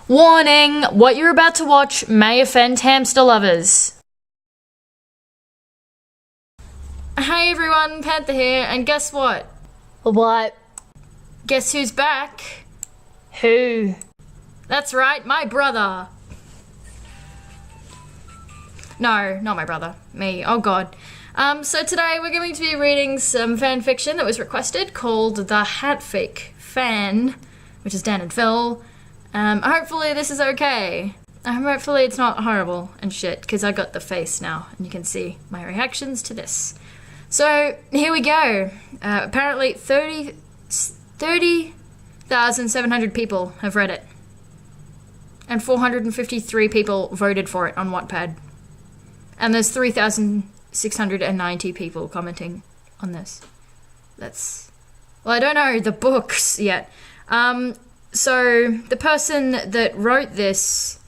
Warning, what you're about to watch may offend hamster lovers. Hey everyone, Panther here, and guess what? What? Guess who's back? Who? That's right, my brother. No, not my brother. Me. Oh god. So today we're going to be reading some fan fiction that was requested called The Hatfic Fan, which is Dan and Phil. Hopefully this is okay. Hopefully it's not horrible and shit, because I got the face now, and you can see my reactions to this. So, here we go. Apparently 30,700 people have read it. And 453 people voted for it on Wattpad. And there's 3,690 people commenting on this. That's... well, I don't know the books yet. So, the person that wrote this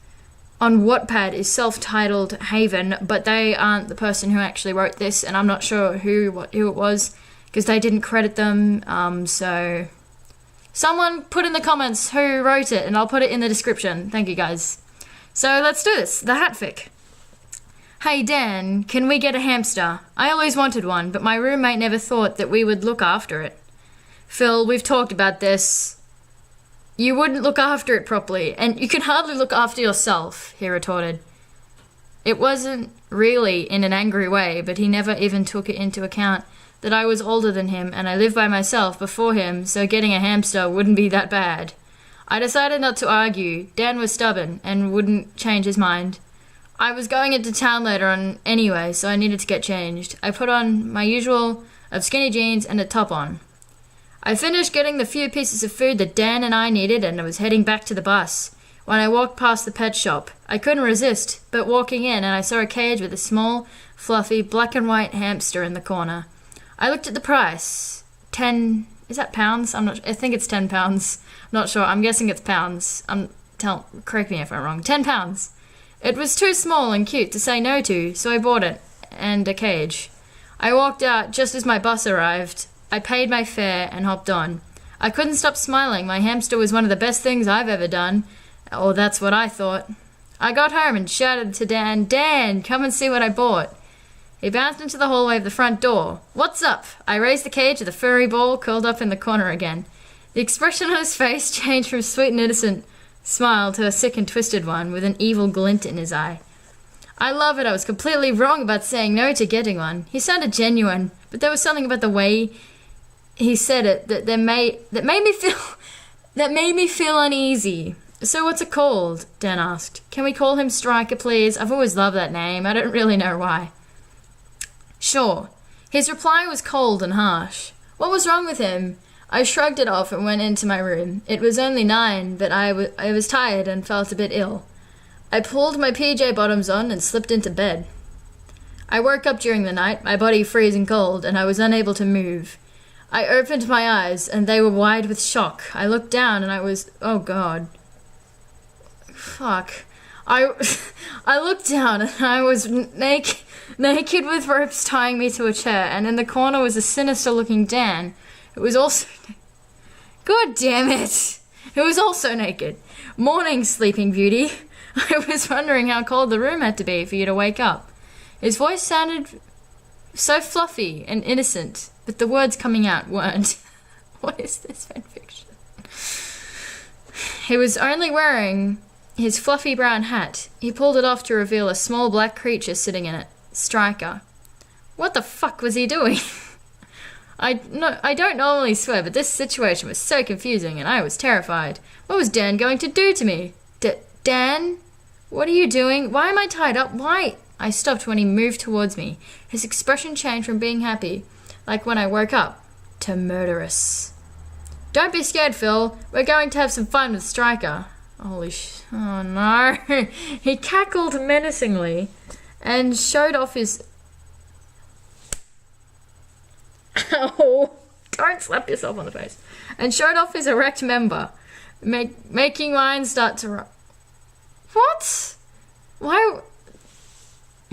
on Wattpad is self-titled Haven, but they aren't the person who actually wrote this, and I'm not sure who it was, because they didn't credit them, so... someone put in the comments who wrote it, and I'll put it in the description. Thank you, guys. So, let's do this. The Hatfic. Hey, Dan, can we get a hamster? I always wanted one, but my roommate never thought that we would look after it. Phil, we've talked about this. You wouldn't look after it properly, and you can hardly look after yourself, he retorted. It wasn't really in an angry way, but he never even took it into account that I was older than him and I lived by myself before him, so getting a hamster wouldn't be that bad. I decided not to argue. Dan was stubborn and wouldn't change his mind. I was going into town later on anyway, so I needed to get changed. I put on my usual of skinny jeans and a top on. I finished getting the few pieces of food that Dan and I needed, and I was heading back to the bus. When I walked past the pet shop, I couldn't resist, but walking in and I saw a cage with a small, fluffy, black and white hamster in the corner. I looked at the price. Is that pounds? I think it's £10. Not sure. I'm guessing it's pounds. Correct me if I'm wrong. £10. It was too small and cute to say no to, so I bought it, and a cage. I walked out just as my bus arrived. I paid my fare and hopped on. I couldn't stop smiling. My hamster was one of the best things I've ever done. Or that's what I thought. I got home and shouted to Dan, "Dan, come and see what I bought." He bounced into the hallway of the front door. "What's up?" I raised the cage with a furry ball curled up in the corner again. The expression on his face changed from sweet and innocent smile to a sick and twisted one with an evil glint in his eye. I love it. I was completely wrong about saying no to getting one. He sounded genuine, but there was something about the way he said it that made me feel uneasy. "So what's it called?" Dan asked. "Can we call him Striker, please? I've always loved that name. I don't really know why." "Sure." His reply was cold and harsh. What was wrong with him? I shrugged it off and went into my room. It was only 9, but I was tired and felt a bit ill. I pulled my PJ bottoms on and slipped into bed. I woke up during the night, my body freezing cold, and I was unable to move. I opened my eyes, and they were wide with shock. I looked down, and I was... oh, God. Fuck. I looked down, and I was naked with ropes tying me to a chair, and in the corner was a sinister-looking Dan. It was also... God damn it! It was also naked. "Morning, Sleeping Beauty." I was wondering how cold the room had to be for you to wake up. His voice sounded so fluffy and innocent, but the words coming out weren't. What is this fanfiction? He was only wearing his fluffy brown hat. He pulled it off to reveal a small black creature sitting in it. Striker. What the fuck was he doing? I don't normally swear, but this situation was so confusing and I was terrified. What was Dan going to do to me? Dan? What are you doing? Why am I tied up? Why? I stopped when he moved towards me. His expression changed from being happy, like when I woke up, to murderous. "Don't be scared, Phil. We're going to have some fun with Striker." Holy sh... oh no. He cackled menacingly and showed off his... oh, don't slap yourself on the face. And showed off his erect member, making mine start to... What? Why?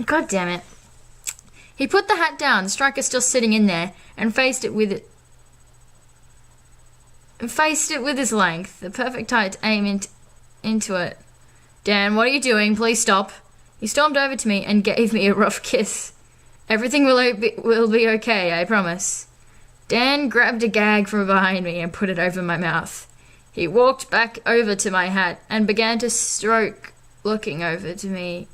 God damn it. He put the hat down, Striker still sitting in there, and faced it with his length, the perfect height to aim into it. Dan, what are you doing? Please stop. He stormed over to me and gave me a rough kiss. Everything will be okay, I promise. Dan grabbed a gag from behind me and put it over my mouth. He walked back over to my hat and began to stoke, looking over to me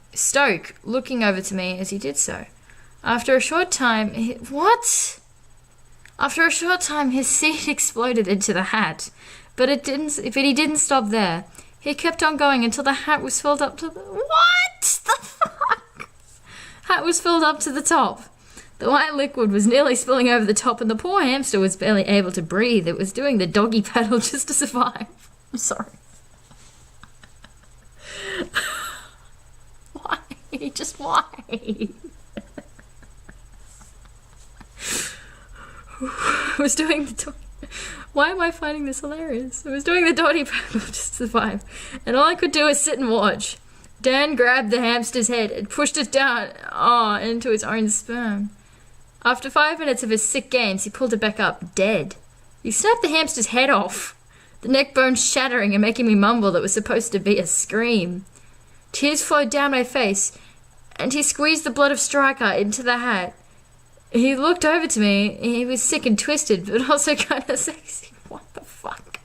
as he did so. After a short time, After a short time, his seed exploded into the hat, but he didn't stop there. He kept on going until the hat was filled up to the... What the fuck? Hat was filled up to the top. The white liquid was nearly spilling over the top, and the poor hamster was barely able to breathe. It was doing the doggy paddle just to survive. I'm sorry. Why? Just why? I was doing the doggy... Why am I finding this hilarious? I was doing the doggy paddle just to survive, and all I could do was sit and watch. Dan grabbed the hamster's head and pushed it down into his own sperm. After 5 minutes of his sick games, he pulled it back up, dead. He snapped the hamster's head off, the neck bone shattering and making me mumble that was supposed to be a scream. Tears flowed down my face, and he squeezed the blood of Striker into the hat. He looked over to me. He was sick and twisted, but also kind of sexy. What the fuck?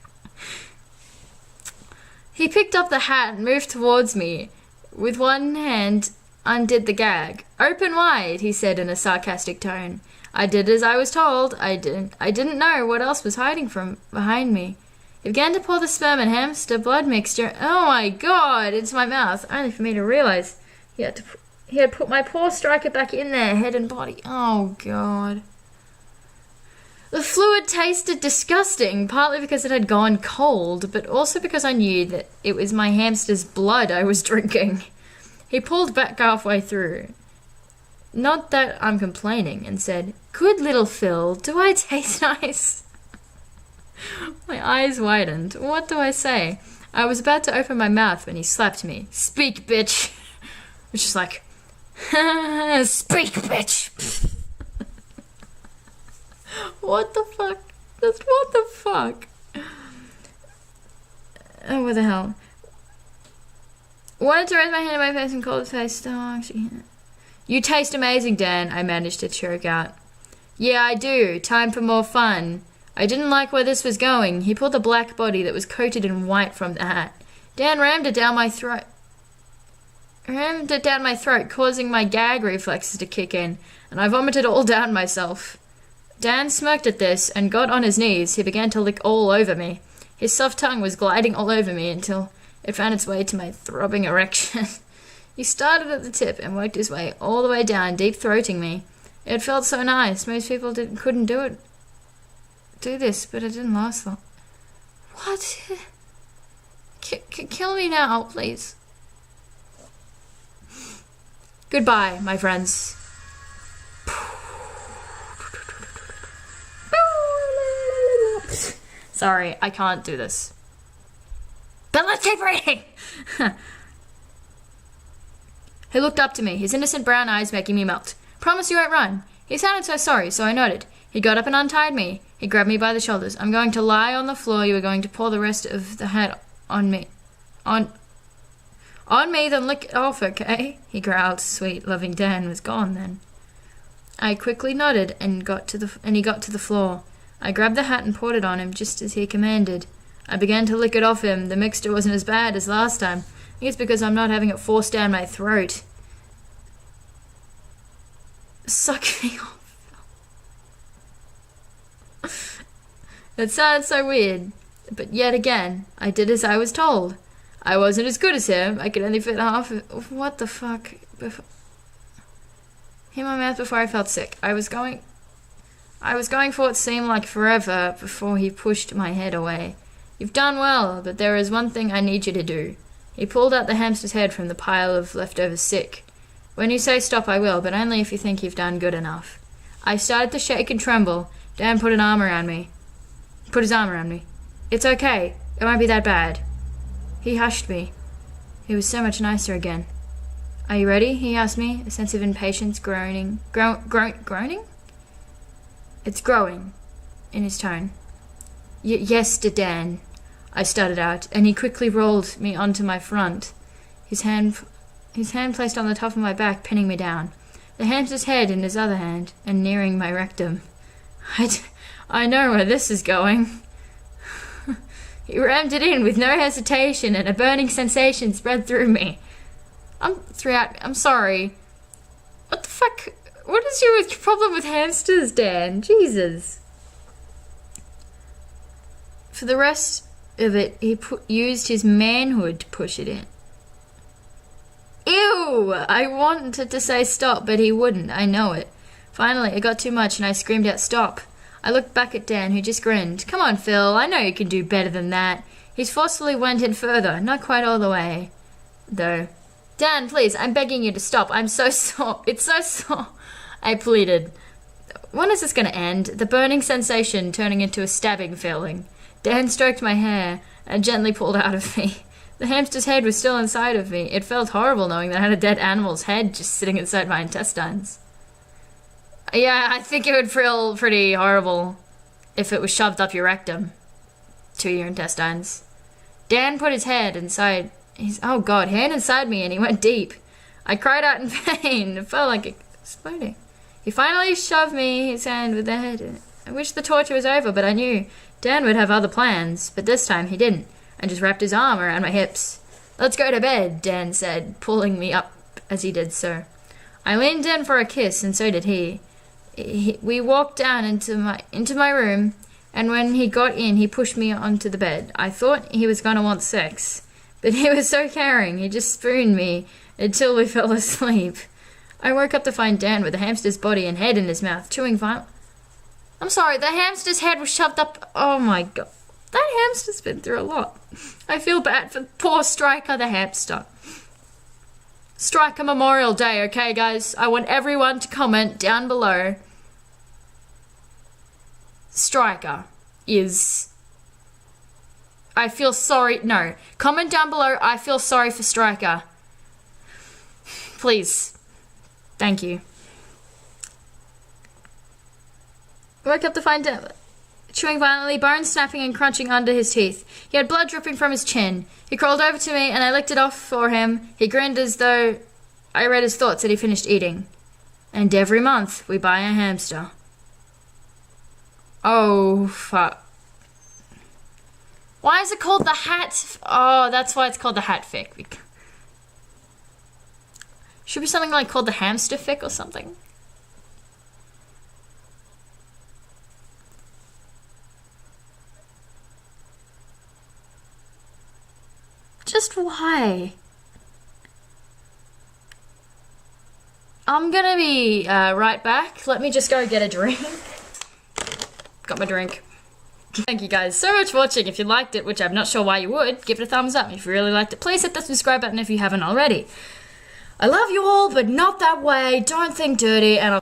He picked up the hat and moved towards me. With one hand, undid the gag. Open wide, he said in a sarcastic tone. I did as I was told. I didn't know what else was hiding from behind me. He began to pour the sperm and hamster blood mixture, oh my god, into my mouth, only for me to realize he had put my poor Striker back in there, head and body. Oh god. The fluid tasted disgusting, partly because it had gone cold, but also because I knew that it was my hamster's blood I was drinking. He pulled back halfway through. Not that I'm complaining, and said, Good little Phil, do I taste nice? My eyes widened. What do I say? I was about to open my mouth when he slapped me. Speak, bitch! Which is like, speak, bitch! What the fuck? What the fuck? Oh, what the hell? Wanted to raise my hand in my face and call his face. Oh, actually, you taste amazing, Dan, I managed to choke out. Yeah, I do. Time for more fun. I didn't like where this was going. He pulled the black body that was coated in white from the hat. Dan rammed it down my throat. Causing my gag reflexes to kick in, and I vomited all down myself. Dan smirked at this and got on his knees. He began to lick all over me. His soft tongue was gliding all over me until it found its way to my throbbing erection. He started at the tip and worked his way all the way down, deep-throating me. It felt so nice. Most people couldn't do this, but it didn't last long. What? Kill me now, please. Goodbye, my friends. Sorry, I can't do this. But let's keep reading! He looked up to me, his innocent brown eyes making me melt. Promise you won't run. He sounded so sorry, so I nodded. He got up and untied me. He grabbed me by the shoulders. I'm going to lie on the floor. You are going to pour the rest of the hat on me. On me, then lick it off, okay? He growled. Sweet, loving Dan was gone then. I quickly nodded and he got to the floor. I grabbed the hat and poured it on him just as he commanded. I began to lick it off him. The mixture wasn't as bad as last time. I think it's because I'm not having it forced down my throat. Suck me off. It sounds so weird, but yet again, I did as I was told. I wasn't as good as him. I could only fit half of... What the fuck? In my mouth before I felt sick. I was going for what seemed like forever before he pushed my head away. You've done well, but there is one thing I need you to do. He pulled out the hamster's head from the pile of leftover sick. When you say stop, I will, but only if you think you've done good enough. I started to shake and tremble. Dan put his arm around me. It's okay. It won't be that bad. He hushed me. He was so much nicer again. Are you ready? He asked me, a sense of impatience groaning. Groaning? It's growing in his tone. Yes, Dan. I stuttered out, and he quickly rolled me onto my front, his hand placed on the top of my back, pinning me down, the hamster's head in his other hand, and nearing my rectum. I know where this is going. He rammed it in with no hesitation, and a burning sensation spread through me. I'm sorry. What the fuck? What is your problem with hamsters, Dan? Jesus. For the rest of it, he used his manhood to push it in. Ew! I wanted to say stop, but he wouldn't. I know it. Finally, it got too much, and I screamed out, stop. I looked back at Dan, who just grinned. Come on, Phil. I know you can do better than that. He forcefully went in further, not quite all the way, though. Dan, please, I'm begging you to stop. I'm so sore. It's so sore. I pleaded. When is this going to end? The burning sensation turning into a stabbing feeling. Dan stroked my hair and gently pulled out of me. The hamster's head was still inside of me. It felt horrible knowing that I had a dead animal's head just sitting inside my intestines. Yeah, I think it would feel pretty horrible if it was shoved up your rectum to your intestines. Dan put his head inside hand inside me, and he went deep. I cried out in pain. It felt like exploding. He finally shoved me his hand with the head. I wished the torture was over, but I knew Dan would have other plans, but this time he didn't, and just wrapped his arm around my hips. Let's go to bed, Dan said, pulling me up as he did so. I leaned in for a kiss, and so did he. We walked down into my room, and when he got in, he pushed me onto the bed. I thought he was going to want sex, but he was so caring. He just spooned me until we fell asleep. I woke up to find Dan with the hamster's body and head in his mouth, chewing violently. I'm sorry, the hamster's head was shoved up. Oh my god. That hamster's been through a lot. I feel bad for poor Striker the hamster. Striker Memorial Day, okay guys? I want everyone to comment down below. Striker is... I feel sorry... No. Comment down below, I feel sorry for Striker. Please. Thank you. I woke up to find him chewing violently, bones snapping and crunching under his teeth. He had blood dripping from his chin. He crawled over to me, and I licked it off for him. He grinned as though I read his thoughts and he finished eating. And every month, we buy a hamster. Oh, fuck. Why is it called the hat? Oh, that's why it's called the hat fic. Should be something like called the hamster fic or something. Just why? I'm gonna be right back. Let me just go get a drink. Got my drink. Thank you guys so much for watching. If you liked it, which I'm not sure why you would, give it a thumbs up. If you really liked it, please hit the subscribe button if you haven't already. I love you all, but not that way. Don't think dirty, and I'll